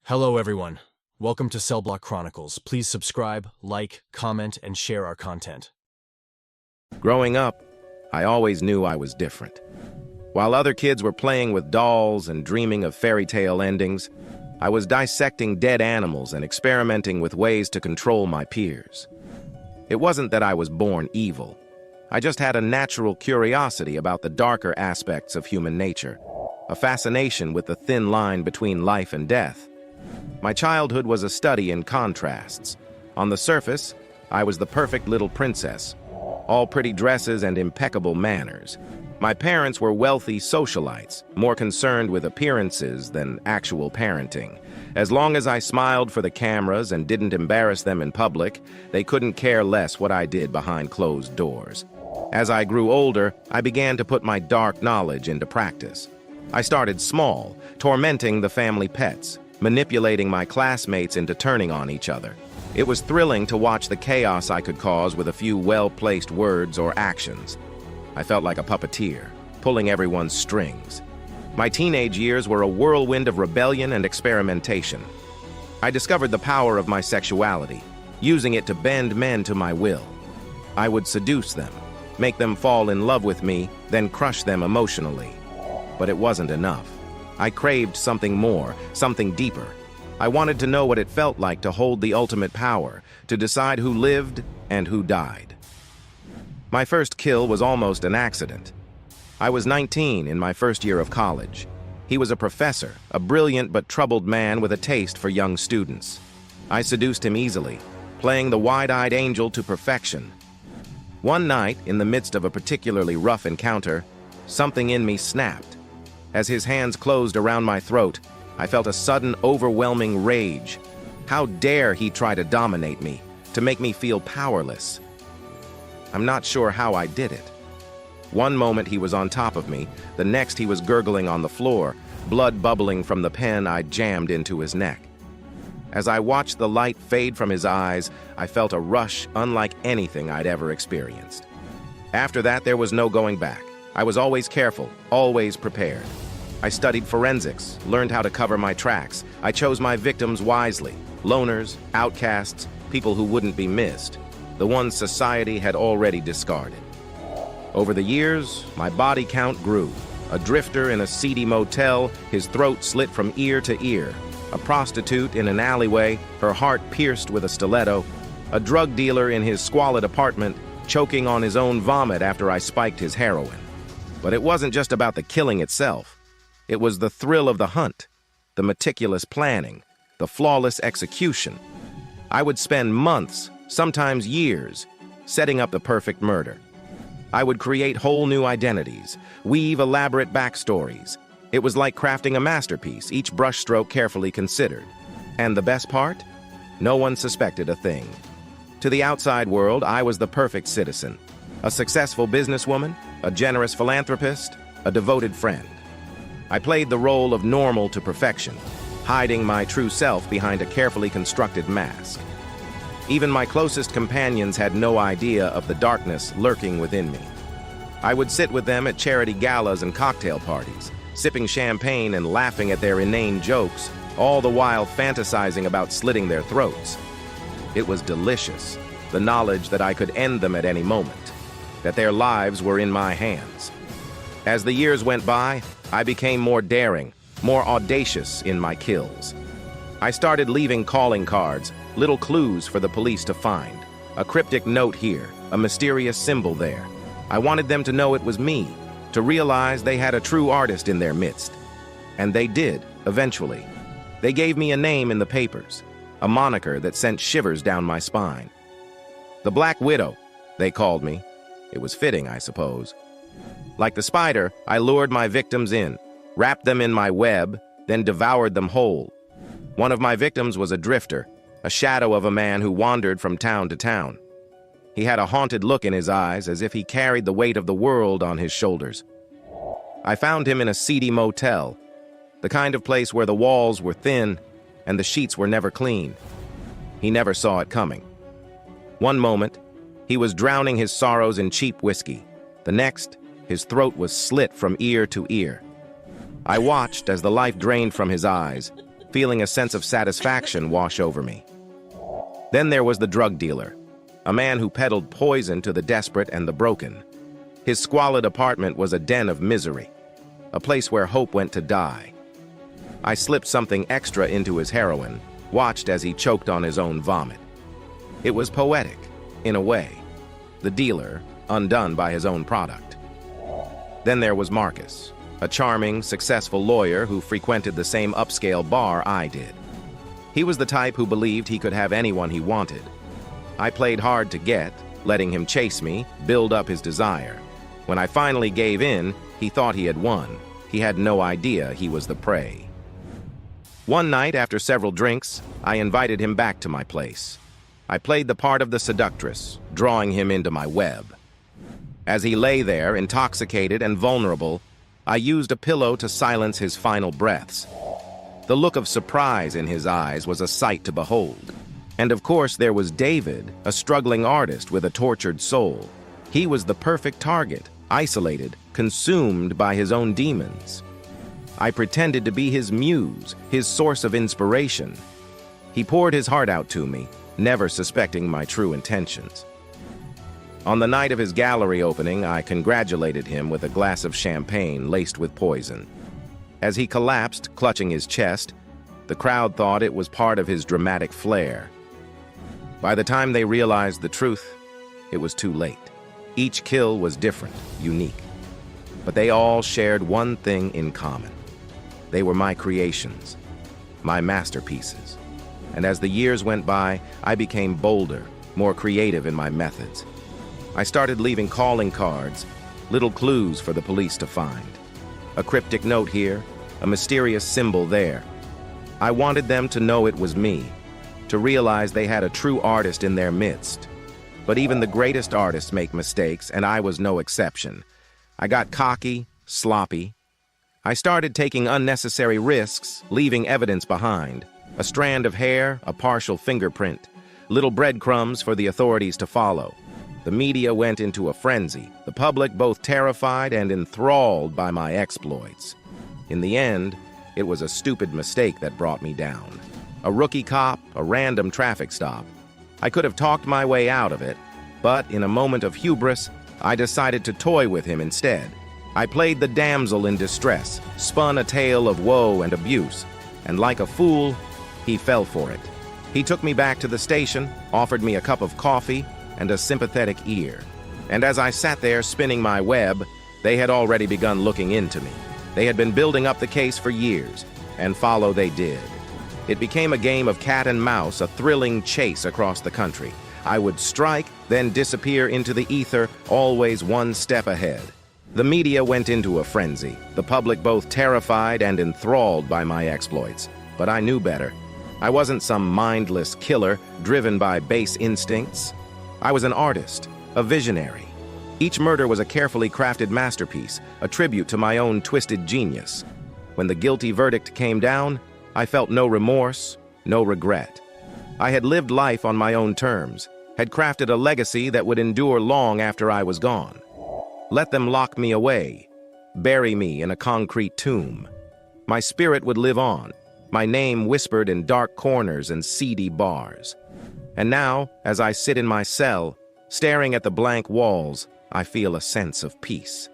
Hello everyone. Welcome to CellBlock Chronicles. Please subscribe, like, comment, and share our content. Growing up, I always knew I was different. While other kids were playing with dolls and dreaming of fairy tale endings, I was dissecting dead animals and experimenting with ways to control my peers. It wasn't that I was born evil. I just had a natural curiosity about the darker aspects of human nature, a fascination with the thin line between life and death. My childhood was a study in contrasts. On the surface, I was the perfect little princess, all pretty dresses and impeccable manners. My parents were wealthy socialites, more concerned with appearances than actual parenting. As long as I smiled for the cameras and didn't embarrass them in public, they couldn't care less what I did behind closed doors. As I grew older, I began to put my dark knowledge into practice. I started small, tormenting the family pets, manipulating my classmates into turning on each other. It was thrilling to watch the chaos I could cause with a few well-placed words or actions. I felt like a puppeteer, pulling everyone's strings. My teenage years were a whirlwind of rebellion and experimentation. I discovered the power of my sexuality, using it to bend men to my will. I would seduce them, make them fall in love with me, then crush them emotionally. But it wasn't enough. I craved something more, something deeper. I wanted to know what it felt like to hold the ultimate power, to decide who lived and who died. My first kill was almost an accident. I was 19 in my first year of college. He was a professor, a brilliant but troubled man with a taste for young students. I seduced him easily, playing the wide-eyed angel to perfection. One night, in the midst of a particularly rough encounter, something in me snapped. As his hands closed around my throat, I felt a sudden, overwhelming rage. How dare he try to dominate me, to make me feel powerless? I'm not sure how I did it. One moment he was on top of me, the next he was gurgling on the floor, blood bubbling from the pen I'd jammed into his neck. As I watched the light fade from his eyes, I felt a rush unlike anything I'd ever experienced. After that, there was no going back. I was always careful, always prepared. I studied forensics, learned how to cover my tracks. I chose my victims wisely: loners, outcasts, people who wouldn't be missed, the ones society had already discarded. Over the years, my body count grew. A drifter in a seedy motel, his throat slit from ear to ear. A prostitute in an alleyway, her heart pierced with a stiletto. A drug dealer in his squalid apartment, choking on his own vomit after I spiked his heroin. But it wasn't just about the killing itself. It was the thrill of the hunt, the meticulous planning, the flawless execution. I would spend months, sometimes years, setting up the perfect murder. I would create whole new identities, weave elaborate backstories. It was like crafting a masterpiece, each brushstroke carefully considered. And the best part? No one suspected a thing. To the outside world, I was the perfect citizen. A successful businesswoman, a generous philanthropist, a devoted friend. I played the role of normal to perfection, hiding my true self behind a carefully constructed mask. Even my closest companions had no idea of the darkness lurking within me. I would sit with them at charity galas and cocktail parties, sipping champagne and laughing at their inane jokes, all the while fantasizing about slitting their throats. It was delicious, the knowledge that I could end them at any moment, that their lives were in my hands. As the years went by, I became more daring, more audacious in my kills. I started leaving calling cards, little clues for the police to find. A cryptic note here, a mysterious symbol there. I wanted them to know it was me, to realize they had a true artist in their midst. And they did, eventually. They gave me a name in the papers, a moniker that sent shivers down my spine. The Black Widow, they called me. It was fitting, I suppose. Like the spider, I lured my victims in, wrapped them in my web, then devoured them whole. One of my victims was a drifter, a shadow of a man who wandered from town to town. He had a haunted look in his eyes, as if he carried the weight of the world on his shoulders. I found him in a seedy motel, the kind of place where the walls were thin and the sheets were never clean. He never saw it coming. One moment, he was drowning his sorrows in cheap whiskey. The next, his throat was slit from ear to ear. I watched as the life drained from his eyes, feeling a sense of satisfaction wash over me. Then there was the drug dealer, a man who peddled poison to the desperate and the broken. His squalid apartment was a den of misery, a place where hope went to die. I slipped something extra into his heroin, watched as he choked on his own vomit. It was poetic, in a way. The dealer, undone by his own product. Then there was Marcus, a charming, successful lawyer who frequented the same upscale bar I did. He was the type who believed he could have anyone he wanted. I played hard to get, letting him chase me, build up his desire. When I finally gave in, he thought he had won. He had no idea he was the prey. One night, after several drinks, I invited him back to my place. I played the part of the seductress, drawing him into my web. As he lay there, intoxicated and vulnerable, I used a pillow to silence his final breaths. The look of surprise in his eyes was a sight to behold. And of course, there was David, a struggling artist with a tortured soul. He was the perfect target, isolated, consumed by his own demons. I pretended to be his muse, his source of inspiration. He poured his heart out to me, never suspecting my true intentions. On the night of his gallery opening, I congratulated him with a glass of champagne laced with poison. As he collapsed, clutching his chest, the crowd thought it was part of his dramatic flair. By the time they realized the truth, it was too late. Each kill was different, unique. But they all shared one thing in common. They were my creations, my masterpieces. And as the years went by, I became bolder, more creative in my methods. I started leaving calling cards, little clues for the police to find. A cryptic note here, a mysterious symbol there. I wanted them to know it was me, to realize they had a true artist in their midst. But even the greatest artists make mistakes, and I was no exception. I got cocky, sloppy. I started taking unnecessary risks, leaving evidence behind. A strand of hair, a partial fingerprint, little breadcrumbs for the authorities to follow. The media went into a frenzy, the public both terrified and enthralled by my exploits. In the end, it was a stupid mistake that brought me down. A rookie cop, a random traffic stop. I could have talked my way out of it, but in a moment of hubris, I decided to toy with him instead. I played the damsel in distress, spun a tale of woe and abuse, and like a fool, he fell for it. He took me back to the station, offered me a cup of coffee and a sympathetic ear. And as I sat there spinning my web, they had already begun looking into me. They had been building up the case for years, and follow they did. It became a game of cat and mouse, a thrilling chase across the country. I would strike, then disappear into the ether, always one step ahead. The media went into a frenzy, the public both terrified and enthralled by my exploits. But I knew better. I wasn't some mindless killer driven by base instincts. I was an artist, a visionary. Each murder was a carefully crafted masterpiece, a tribute to my own twisted genius. When the guilty verdict came down, I felt no remorse, no regret. I had lived life on my own terms, had crafted a legacy that would endure long after I was gone. Let them lock me away, bury me in a concrete tomb. My spirit would live on, my name whispered in dark corners and seedy bars. And now, as I sit in my cell, staring at the blank walls, I feel a sense of peace.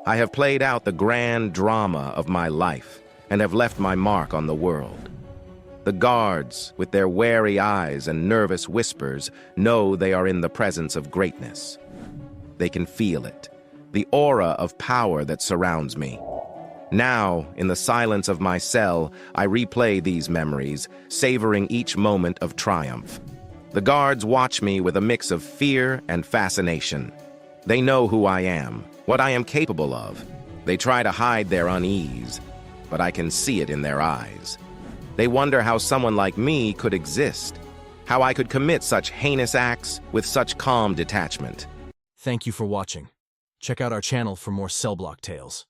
I have played out the grand drama of my life and have left my mark on the world. The guards, with their wary eyes and nervous whispers, know they are in the presence of greatness. They can feel it, the aura of power that surrounds me. Now, in the silence of my cell, I replay these memories, savoring each moment of triumph. The guards watch me with a mix of fear and fascination. They know who I am, what I am capable of. They try to hide their unease, but I can see it in their eyes. They wonder how someone like me could exist, how I could commit such heinous acts with such calm detachment. Thank you for watching. Check out our channel for more CellBlock tales.